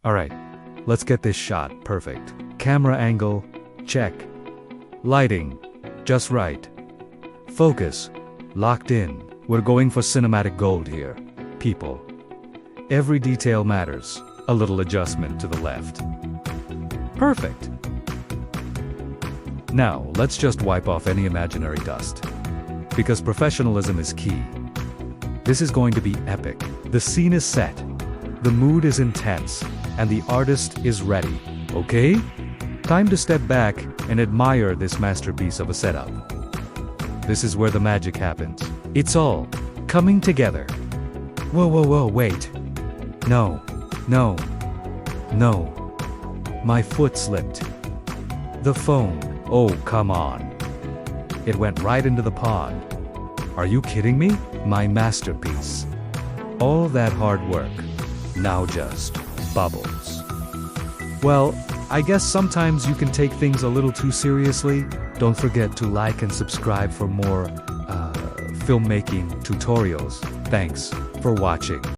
Alright, let's get this shot perfect. Camera angle, check. Lighting, just right. Focus, locked in. We're going for cinematic gold here, people. Every detail matters. A little adjustment to the left. Perfect. Now, let's just wipe off any imaginary dust. Because professionalism is key. This is going to be epic. The scene is set. The mood is intense. And the artist is ready. Okay? Time to step back and admire this masterpiece of a setup. This is where the magic happens. It's all coming together. Whoa, wait. No. My foot slipped. The phone. Oh, come on. It went right into the pond. Are you kidding me? My masterpiece. All that hard work. Now just bubbles. Well, I guess sometimes you can take things a little too seriously. Don't forget to like and subscribe for more filmmaking tutorials. Thanks for watching.